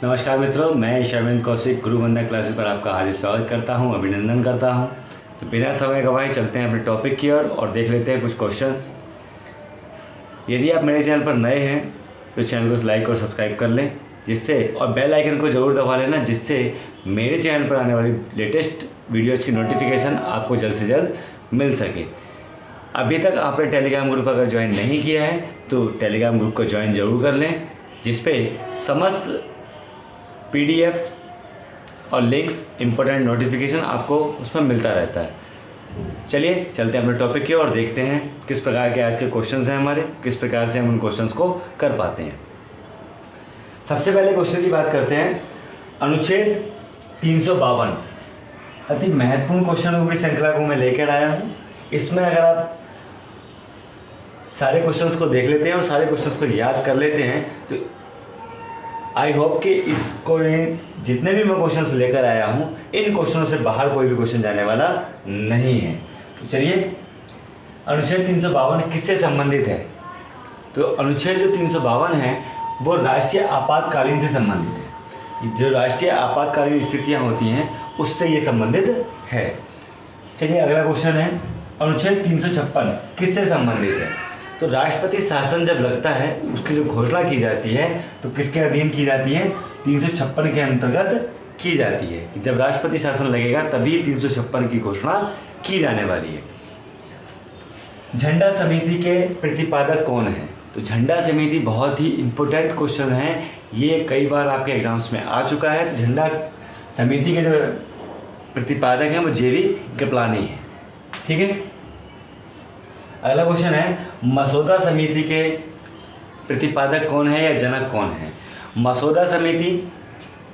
नमस्कार मित्रों, मैं शर्मिन कौशिक गुरु वंदना क्लासेस पर आपका हार्दिक स्वागत करता हूं, अभिनंदन करता हूं। तो बिना समय गवाए चलते हैं अपने टॉपिक की ओर और देख लेते हैं कुछ क्वेश्चंस। यदि आप मेरे चैनल पर नए हैं तो चैनल को लाइक और सब्सक्राइब कर लें, जिससे और बेल आइकन को ज़रूर दबा लेना, जिससे मेरे चैनल पर आने वाली लेटेस्ट वीडियोज़ की नोटिफिकेशन आपको जल्द से जल्द मिल सके। अभी तक आपने टेलीग्राम ग्रुप अगर ज्वाइन नहीं किया है तो टेलीग्राम ग्रुप को ज्वाइन ज़रूर कर लें, जिसपे समस्त PDF और लिंक्स इम्पोर्टेंट नोटिफिकेशन आपको उसमें मिलता रहता है। चलिए चलते हैं अपने टॉपिक की ओर, देखते हैं किस प्रकार के आज के क्वेश्चंस हैं हमारे, किस प्रकार से हम उन क्वेश्चंस को कर पाते हैं। सबसे पहले क्वेश्चन की बात करते हैं। अनुच्छेद 352 अति महत्वपूर्ण क्वेश्चनों की श्रृंखला को मैं लेकर आया हूँ। इसमें अगर आप सारे क्वेश्चंस को देख लेते हैं और सारे क्वेश्चंस को याद कर लेते हैं तो आई होप कि इसको जितने भी मैं क्वेश्चंस लेकर आया हूँ इन क्वेश्चनों से बाहर कोई भी क्वेश्चन जाने वाला नहीं है। तो चलिए, अनुच्छेद 352 किससे संबंधित है? तो अनुच्छेद जो 352 है वो राष्ट्रीय आपातकालीन से संबंधित है। जो राष्ट्रीय आपातकालीन स्थितियाँ होती हैं उससे ये संबंधित है। चलिए, अगला क्वेश्चन है, अनुच्छेद 356 किससे संबंधित है? तो राष्ट्रपति शासन जब लगता है उसकी जो घोषणा की जाती है तो किसके अधीन की जाती है? 356 के अंतर्गत की जाती है। जब राष्ट्रपति शासन लगेगा तभी 356 की घोषणा की जाने वाली है। झंडा समिति के प्रतिपादक कौन है? तो झंडा समिति बहुत ही इम्पोर्टेंट क्वेश्चन है, ये कई बार आपके एग्जाम्स में आ चुका है। तो झंडा समिति के जो प्रतिपादक हैं वो JV कृपलानी है। ठीक है। अगला क्वेश्चन है, मसौदा समिति के प्रतिपादक कौन है या जनक कौन है? मसौदा समिति,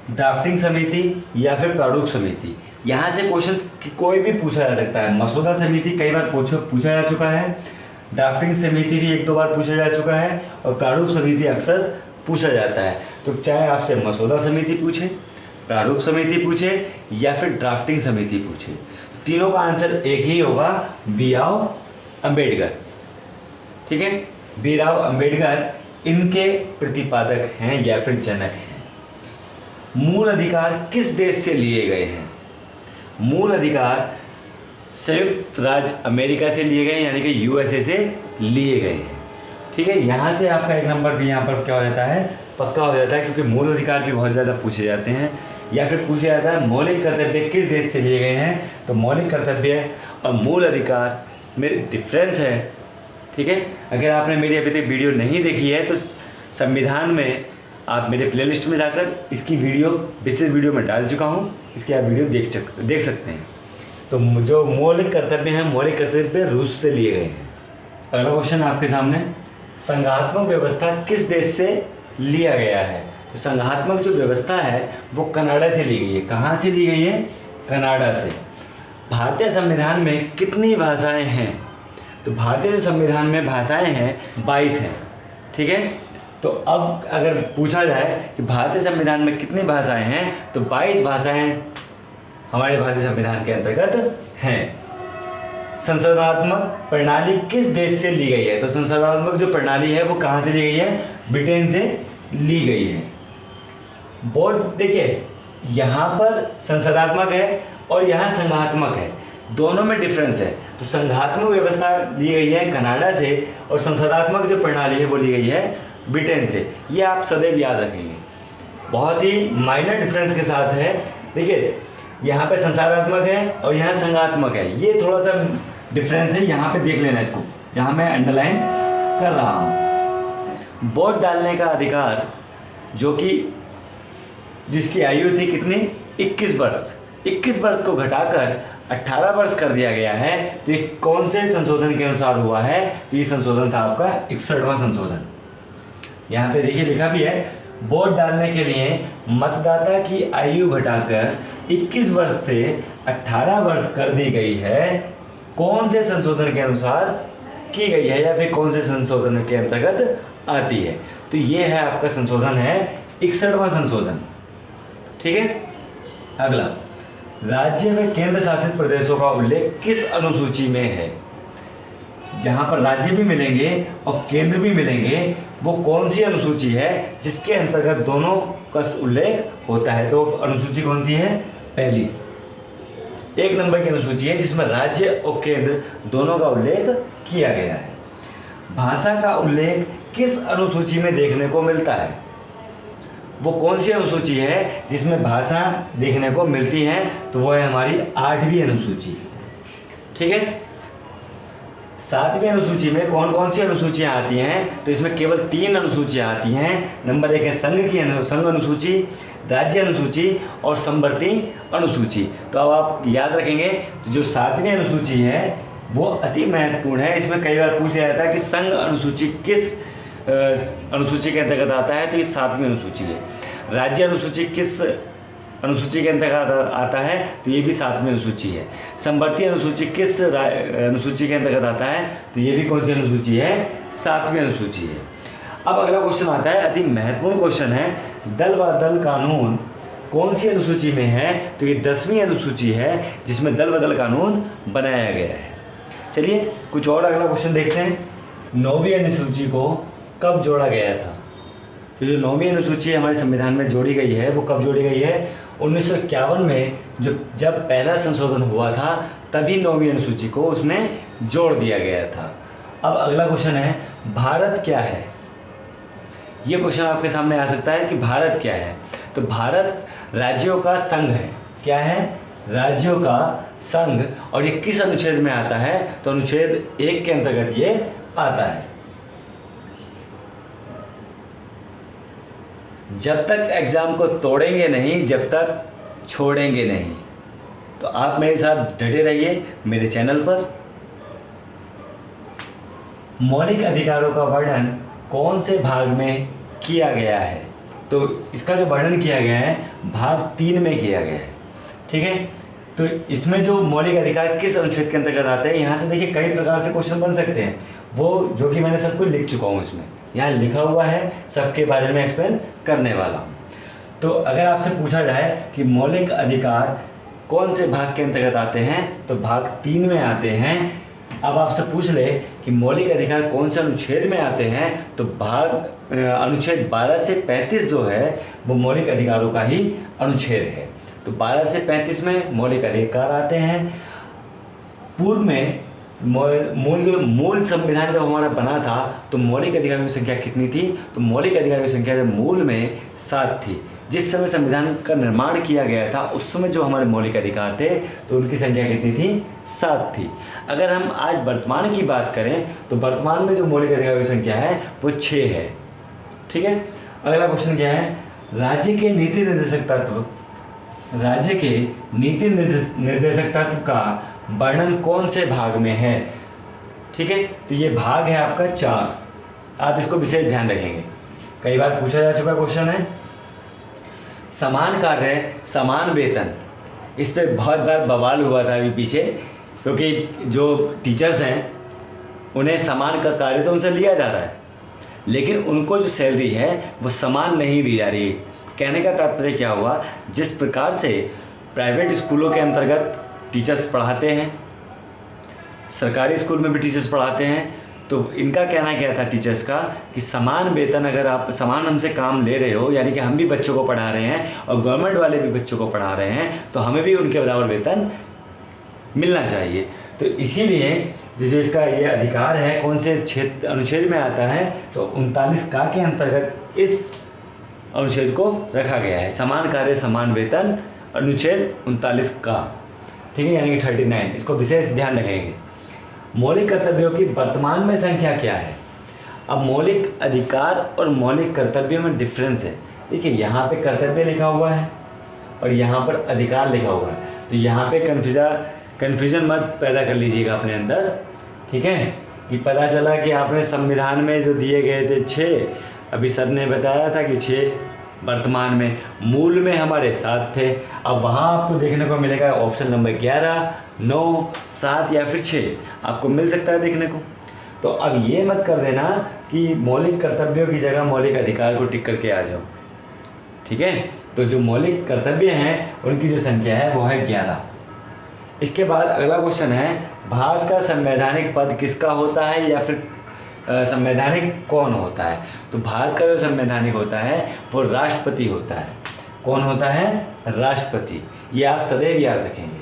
ड्राफ्टिंग समिति या फिर प्रारूप समिति? यहाँ से क्वेश्चन कोई भी पूछा जा सकता है। मसौदा समिति कई बार पूछा जा चुका है, ड्राफ्टिंग समिति भी 1-2 बार पूछा जा चुका है और प्रारूप समिति अक्सर पूछा जाता है। तो चाहे आपसे मसौदा समिति पूछे, प्रारूप समिति पूछे या फिर ड्राफ्टिंग समिति पूछे, तीनों का आंसर एक ही होगा, बी राव अंबेडकर। ठीक है, बी राव अंबेडकर इनके प्रतिपादक हैं या फिर जनक हैं। मूल अधिकार किस देश से लिए गए हैं? मूल अधिकार संयुक्त राज्य अमेरिका से लिए गए, यानी कि USA से लिए गए हैं। ठीक है, यहाँ से आपका 1 नंबर भी यहाँ पर क्या हो जाता है, पक्का हो जाता है, क्योंकि मूल अधिकार भी बहुत ज़्यादा पूछे जाते हैं। या फिर पूछा जाता है मौलिक कर्तव्य किस देश से लिए गए हैं? तो मौलिक कर्तव्य और मूल अधिकार में डिफरेंस है। ठीक है, अगर आपने मेरी अभी तक वीडियो नहीं देखी है तो संविधान में आप मेरे प्लेलिस्ट में जाकर इसकी वीडियो विस्तृत वीडियो में डाल चुका हूँ, इसकी आप वीडियो देख सकते हैं। तो जो मौलिक कर्तव्य हैं, मौलिक कर्तव्य रूस से लिए गए हैं। अगला क्वेश्चन आपके सामने, संघात्मक व्यवस्था किस देश से लिया गया है? तो संघात्मक जो व्यवस्था है वो कनाडा से ली गई है। कहाँ से ली गई है? कनाडा से। भारतीय संविधान में कितनी भाषाएं हैं? तो भारतीय संविधान में भाषाएं हैं 22 हैं। ठीक है, तो अब अगर पूछा जाए कि भारतीय संविधान में कितनी भाषाएं हैं तो 22 भाषाएं हमारे भारतीय संविधान के अंतर्गत हैं। संसदात्मक प्रणाली किस देश से ली गई है? तो संसदात्मक जो प्रणाली है वो कहाँ से ली गई है? ब्रिटेन से ली गई है। बोर्ड देखिए, यहाँ पर संसदात्मक है और यहाँ संघात्मक है, दोनों में डिफरेंस है। तो संघात्मक व्यवस्था ली गई है कनाडा से और संसदात्मक जो प्रणाली है वो ली गई है ब्रिटेन से। ये आप सदैव याद रखेंगे, बहुत ही माइनर डिफरेंस के साथ है। देखिए, यहाँ पे संसदात्मक है और यहाँ संघात्मक है, ये थोड़ा सा डिफरेंस है, यहाँ पे देख लेना इसको, जहाँ मैं अंडरलाइन कर रहा हूँ। वोट डालने का अधिकार जो कि जिसकी आयु थी कितनी? 21 वर्ष। 21 वर्ष को घटाकर 18 वर्ष कर दिया गया है। तो ये कौन से संशोधन के अनुसार हुआ है? तो ये संशोधन था आपका 61वां संशोधन। यहाँ पे देखिए लिखा भी है, वोट डालने के लिए मतदाता की आयु घटाकर 21 वर्ष से 18 वर्ष कर दी गई है। कौन से संशोधन के अनुसार की गई है या फिर कौन से संशोधन के अंतर्गत आती है? तो ये है आपका संशोधन है 61वां संशोधन। ठीक है। अगला, राज्य व केंद्र शासित प्रदेशों का उल्लेख किस अनुसूची में है? जहाँ पर राज्य भी मिलेंगे और केंद्र भी मिलेंगे, वो कौन सी अनुसूची है जिसके अंतर्गत दोनों का उल्लेख होता है। तो अनुसूची कौन सी है? पहली 1 नंबर की अनुसूची है जिसमें राज्य और केंद्र दोनों का उल्लेख किया गया है। भाषा का उल्लेख किस अनुसूची में देखने को मिलता है? वो कौन सी अनुसूची है जिसमें भाषा देखने को मिलती है? तो वो है हमारी 8वीं अनुसूची। ठीक है, 7वीं अनुसूची में कौन कौन सी अनुसूचियाँ आती हैं? तो इसमें केवल 3 अनुसूचियाँ आती हैं। नंबर 1 है संघ अनुसूची, राज्य अनुसूची और समवर्ती अनुसूची। तो अब आप याद रखेंगे, तो जो 7वीं अनुसूची है वो अति महत्वपूर्ण है। इसमें कई बार पूछ लिया जाता है कि संघ अनुसूची किस अनुसूची के अंतर्गत आता है? तो ये 7वीं अनुसूची है। राज्य अनुसूची किस अनुसूची के अंतर्गत आता है? तो ये भी 7वीं अनुसूची है। समवर्ती अनुसूची किस अनुसूची के अंतर्गत आता है? तो ये भी कौन सी अनुसूची है? 7वीं अनुसूची है। अब अगला क्वेश्चन आता है, अति महत्वपूर्ण क्वेश्चन है, दल व दल कानून कौन सी अनुसूची में है? तो ये 10वीं अनुसूची है जिसमें दल व दल कानून बनाया गया है। चलिए कुछ और अगला क्वेश्चन देखते हैं। 9वीं अनुसूची को कब जोड़ा गया था? तो जो 9वीं अनुसूची हमारे संविधान में जोड़ी गई है वो कब जोड़ी गई है? 1951 में जब पहला संशोधन हुआ था तभी 9वीं अनुसूची को उसमें जोड़ दिया गया था। अब अगला क्वेश्चन है, भारत क्या है? ये क्वेश्चन आपके सामने आ सकता है कि भारत क्या है? तो भारत राज्यों का संघ है। क्या है? राज्यों का संघ। और ये किस अनुच्छेद में आता है? तो अनुच्छेद 1 के अंतर्गत ये आता है। जब तक एग्जाम को तोड़ेंगे नहीं, जब तक छोड़ेंगे नहीं। तो आप मेरे साथ डटे रहिए मेरे चैनल पर। मौलिक अधिकारों का वर्णन कौन से भाग में किया गया है? तो इसका जो वर्णन किया गया है भाग 3 में किया गया है। ठीक है, तो इसमें जो मौलिक अधिकार किस अनुच्छेद के अंतर्गत आते हैं, यहाँ से देखिए कई प्रकार से क्वेश्चन बन सकते हैं, वो जो कि मैंने सब कुछ लिख चुका हूँ। इसमें यहाँ लिखा हुआ है, सबके बारे में एक्सप्लेन करने वाला हूँ। तो अगर आपसे पूछा जाए कि मौलिक अधिकार कौन से भाग के अंतर्गत आते हैं, तो भाग 3 में आते हैं। अब आपसे पूछ ले कि मौलिक अधिकार कौन से अनुच्छेद में आते हैं, तो अनुच्छेद 12 से 35 जो है वो मौलिक अधिकारों का ही अनुच्छेद है। तो 12 से 35 में मौलिक अधिकार आते हैं। पूर्व में मूल संविधान जब हमारा बना था तो मौलिक अधिकारों की संख्या कितनी थी? तो मौलिक अधिकारों की संख्या जब मूल में 7 थी। जिस समय संविधान का निर्माण किया गया था उस समय जो हमारे मौलिक अधिकार थे तो उनकी संख्या कितनी थी? 7 थी। अगर हम आज वर्तमान की बात करें तो वर्तमान में जो मौलिक अधिकारों की संख्या है वो 6 है। ठीक है, अगला क्वेश्चन क्या है? राज्य के नीति निर्देशक तत्व का वर्णन कौन से भाग में है? ठीक है, तो ये भाग है आपका 4। आप इसको विशेष ध्यान रखेंगे, कई बार पूछा जा चुका क्वेश्चन है। समान कार्य समान वेतन, इस पे बहुत बार बवाल हुआ था अभी पीछे, क्योंकि जो टीचर्स हैं उन्हें समान का कार्य तो उनसे लिया जा रहा है लेकिन उनको जो सैलरी है वो समान नहीं दी जा रही। कहने का तात्पर्य क्या हुआ, जिस प्रकार से प्राइवेट स्कूलों के अंतर्गत टीचर्स पढ़ाते हैं, सरकारी स्कूल में भी टीचर्स पढ़ाते हैं, तो इनका कहना क्या था टीचर्स का कि समान वेतन, अगर आप समान हमसे काम ले रहे हो, यानी कि हम भी बच्चों को पढ़ा रहे हैं और गवर्नमेंट वाले भी बच्चों को पढ़ा रहे हैं, तो हमें भी उनके बराबर वेतन मिलना चाहिए। तो इसीलिए जो इसका ये अधिकार है कौन से अनुच्छेद में आता है, तो 39 का के अंतर्गत इस अनुच्छेद को रखा गया है। समान कार्य समान वेतन, अनुच्छेद 39 का। ठीक है, यानी कि 39। इसको विशेष ध्यान रखेंगे। मौलिक कर्तव्यों की वर्तमान में संख्या क्या है? अब मौलिक अधिकार और मौलिक कर्तव्यों में डिफरेंस है। देखिए यहाँ पे कर्तव्य लिखा हुआ है और यहाँ पर अधिकार लिखा हुआ है, तो यहाँ पे कन्फ्यूजन मत पैदा कर लीजिएगा अपने अंदर। ठीक है, कि पता चला कि आपने संविधान में जो दिए गए थे 6, अभी सर ने बताया था कि 6 वर्तमान में, मूल में हमारे 7 थे। अब वहाँ आपको देखने को मिलेगा ऑप्शन नंबर 11, 9, 7 या फिर 6 आपको मिल सकता है देखने को। तो अब ये मत कर देना कि मौलिक कर्तव्यों की जगह मौलिक अधिकार को टिक करके आ जाओ। ठीक है, तो जो मौलिक कर्तव्य हैं उनकी जो संख्या है वो है 11। इसके बाद अगला क्वेश्चन है, भारत का संवैधानिक पद किसका होता है या फिर संवैधानिक कौन होता है? तो भारत का जो संवैधानिक होता है वो राष्ट्रपति होता है। कौन होता है? राष्ट्रपति। ये आप सदैव याद रखेंगे।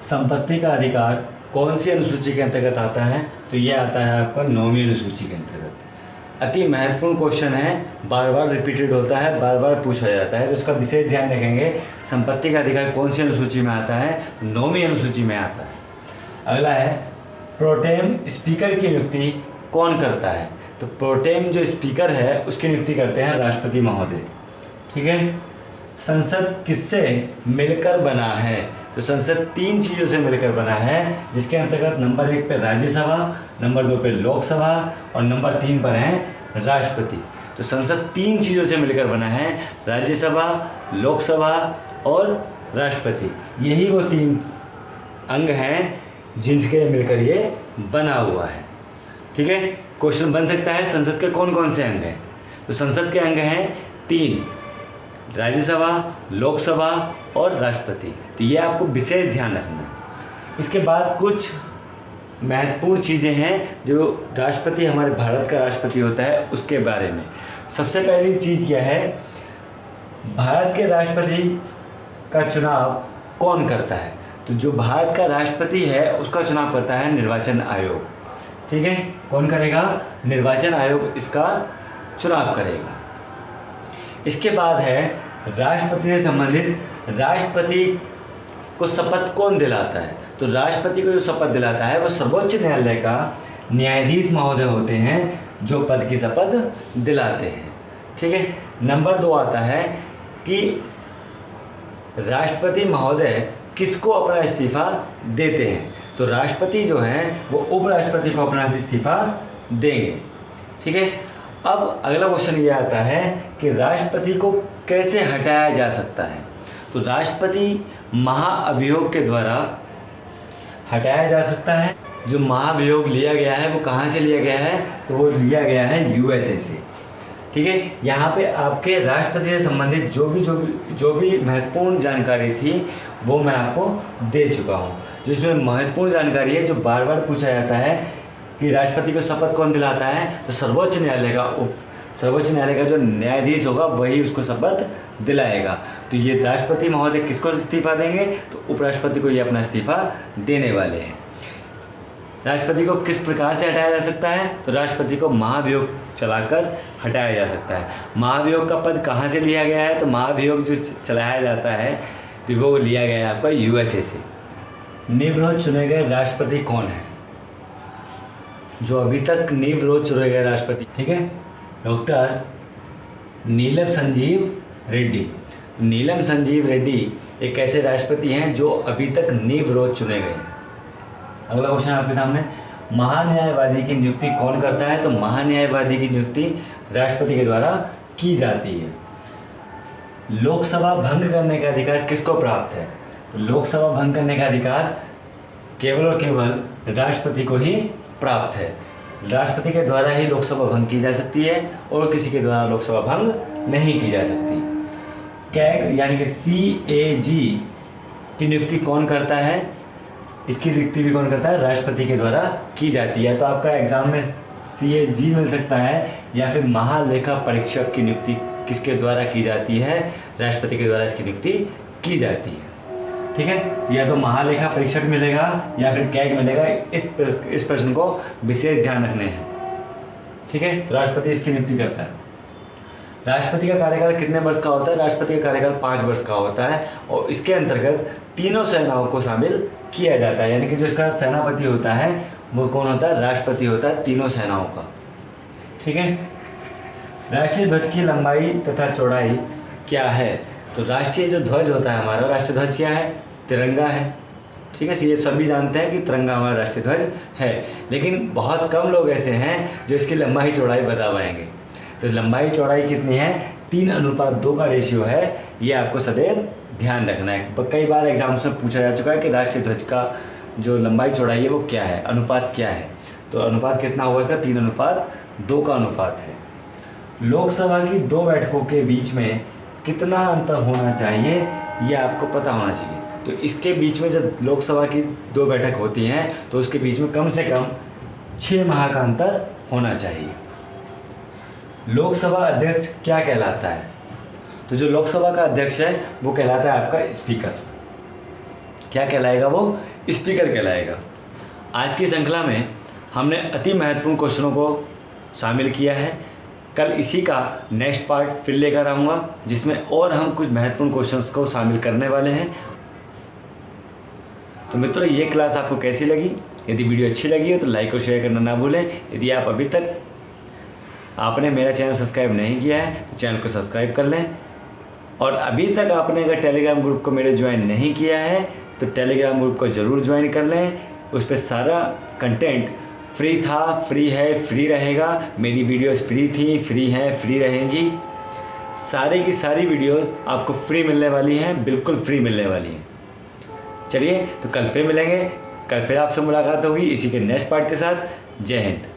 संपत्ति का अधिकार कौन सी अनुसूची के अंतर्गत आता है? तो ये आता है आपका 9वीं अनुसूची के अंतर्गत। अति महत्वपूर्ण क्वेश्चन है, बार बार रिपीटेड होता है, बार बार पूछा जाता है, तो उसका विशेष ध्यान रखेंगे। संपत्ति का अधिकार कौन सी अनुसूची में आता है? 9वीं अनुसूची में आता है। अगला है प्रोटेम स्पीकर की नियुक्ति कौन करता है? तो प्रोटेम जो स्पीकर है उसकी नियुक्ति करते हैं राष्ट्रपति महोदय। ठीक है। संसद किससे मिलकर बना है? तो संसद 3 चीज़ों से मिलकर बना है, जिसके अंतर्गत नंबर 1 पे राज्यसभा, नंबर 2 पे लोकसभा और नंबर 3 पर है राष्ट्रपति। तो संसद 3 चीज़ों से मिलकर बना है, राज्यसभा, लोकसभा और राष्ट्रपति। यही वो 3 अंग हैं जिनके मिलकर ये बना हुआ है। ठीक है। क्वेश्चन बन सकता है संसद के कौन कौन से अंग हैं? तो संसद के अंग हैं 3, राज्यसभा, लोकसभा और राष्ट्रपति। तो ये आपको विशेष ध्यान रखना है। इसके बाद कुछ महत्वपूर्ण चीज़ें हैं जो राष्ट्रपति, हमारे भारत का राष्ट्रपति होता है, उसके बारे में। सबसे पहली चीज़ क्या है? भारत के राष्ट्रपति का चुनाव कौन करता है? तो जो भारत का राष्ट्रपति है उसका चुनाव करता है निर्वाचन आयोग। ठीक है। कौन करेगा? निर्वाचन आयोग इसका चुनाव करेगा। इसके बाद है राष्ट्रपति से संबंधित, राष्ट्रपति को शपथ कौन दिलाता है? तो राष्ट्रपति को जो शपथ दिलाता है वो सर्वोच्च न्यायालय का न्यायाधीश महोदय होते हैं, जो पद की शपथ दिलाते हैं। ठीक है। नंबर 2 आता है कि राष्ट्रपति महोदय किसको अपना इस्तीफा देते हैं? तो राष्ट्रपति जो हैं वो उपराष्ट्रपति को अपना इस्तीफा देंगे। ठीक है। अब अगला क्वेश्चन ये आता है कि राष्ट्रपति को कैसे हटाया जा सकता है? तो राष्ट्रपति महाअभियोग के द्वारा हटाया जा सकता है। जो महाभियोग लिया गया है वो कहाँ से लिया गया है? तो वो लिया गया है यूएसए से। ठीक है। यहाँ पे आपके राष्ट्रपति से संबंधित जो भी महत्वपूर्ण जानकारी थी वो मैं आपको दे चुका हूँ। जो इसमें महत्वपूर्ण जानकारी है, जो बार बार पूछा जाता है कि राष्ट्रपति को शपथ कौन दिलाता है? तो सर्वोच्च न्यायालय का जो न्यायाधीश होगा वही उसको शपथ दिलाएगा। तो ये राष्ट्रपति महोदय किसको इस्तीफा देंगे? तो उपराष्ट्रपति को ये अपना इस्तीफा देने वाले हैं। राष्ट्रपति को किस प्रकार से हटाया जा सकता है? तो राष्ट्रपति को महाभियोग चलाकर हटाया जा सकता है। महाभियोग का पद कहाँ से लिया गया है? तो महाभियोग जो चलाया जाता है तो वो लिया गया है आपका यूएसए से। निर्विरोध चुने गए राष्ट्रपति कौन है? जो अभी तक निर्विरोध चुने गए राष्ट्रपति, ठीक है, डॉक्टर नीलम संजीव रेड्डी। नीलम संजीव रेड्डी एक ऐसे राष्ट्रपति हैं जो अभी तक निर्विरोध चुने गए हैं। अगला क्वेश्चन आपके सामने, महान्यायवादी की नियुक्ति कौन करता है? तो महान्यायवादी की नियुक्ति राष्ट्रपति के द्वारा की जाती है। लोकसभा भंग करने का अधिकार किसको प्राप्त है? तो लोकसभा भंग करने का अधिकार केवल और केवल राष्ट्रपति को ही प्राप्त है। राष्ट्रपति के द्वारा ही लोकसभा भंग की जा सकती है और किसी के द्वारा लोकसभा भंग नहीं की जा सकती। कैग यानी कि CAG की नियुक्ति कौन करता है? इसकी नियुक्ति भी कौन करता है? राष्ट्रपति के द्वारा की जाती है। तो आपका एग्जाम में CAG मिल सकता है या फिर महालेखा परीक्षक की नियुक्ति किसके द्वारा की जाती है? राष्ट्रपति के द्वारा इसकी नियुक्ति की जाती है। ठीक है। या तो महालेखा परीक्षक मिलेगा या फिर कैग मिलेगा। इस प्रश्न को विशेष ध्यान रखने हैं। ठीक है। तो राष्ट्रपति इसकी नियुक्ति करता है। राष्ट्रपति का कार्यकाल कितने वर्ष का होता है? राष्ट्रपति का कार्यकाल 5 वर्ष का होता है और इसके अंतर्गत तीनों सेनाओं को शामिल किया जाता है। यानी कि जो इसका सेनापति होता है वो कौन होता है? राष्ट्रपति होता है तीनों सेनाओं का। ठीक है। राष्ट्रीय ध्वज की लंबाई तथा चौड़ाई क्या है? तो राष्ट्रीय जो ध्वज होता है हमारा, राष्ट्रीय ध्वज क्या है? तिरंगा है। ठीक है। ये सभी जानते हैं कि तिरंगा हमारा राष्ट्रीय ध्वज है, लेकिन बहुत कम लोग ऐसे हैं जो इसकी लंबाई चौड़ाई बता पाएंगे। तो लंबाई चौड़ाई कितनी है? 3:2 का रेशियो है। ये आपको सदैव ध्यान रखना है। कई बार एग्जाम्स में पूछा जा चुका है कि राष्ट्रीय ध्वज का जो लंबाई चौड़ाई है वो क्या है, अनुपात क्या है? तो अनुपात कितना होगा इसका? 3:2 का अनुपात है। लोकसभा की 2 बैठकों के बीच में कितना अंतर होना चाहिए, ये आपको पता होना चाहिए। तो इसके बीच में जब लोकसभा की 2 बैठक होती हैं तो उसके बीच में कम से कम 6 माह का अंतर होना चाहिए। लोकसभा अध्यक्ष क्या कहलाता है? तो जो लोकसभा का अध्यक्ष है वो कहलाता है आपका स्पीकर। क्या कहलाएगा वो? स्पीकर कहलाएगा। आज की श्रृंखला में हमने अति महत्वपूर्ण क्वेश्चनों को शामिल किया है। कल इसी का नेक्स्ट पार्ट फिर लेकर आऊँगा, जिसमें और हम कुछ महत्वपूर्ण क्वेश्चंस को शामिल करने वाले हैं। तो मित्रों, ये क्लास आपको कैसी लगी? यदि वीडियो अच्छी लगी हो तो लाइक और शेयर करना ना भूलें। यदि आप अभी तक आपने मेरा चैनल सब्सक्राइब नहीं किया है तो चैनल को सब्सक्राइब कर लें। और अभी तक आपने अगर टेलीग्राम ग्रुप को मेरे ज्वाइन नहीं किया है तो टेलीग्राम ग्रुप को ज़रूर ज्वाइन कर लें। उस पर सारा कंटेंट फ्री था, फ्री है, फ्री रहेगा। मेरी वीडियोस फ्री थी, फ्री हैं, फ्री रहेंगी। सारी की सारी वीडियोस आपको फ्री मिलने वाली हैं, बिल्कुल फ्री मिलने वाली हैं। चलिए, तो कल फिर मिलेंगे। कल फिर आपसे मुलाकात होगी इसी के नेक्स्ट पार्ट के साथ। जय हिंद।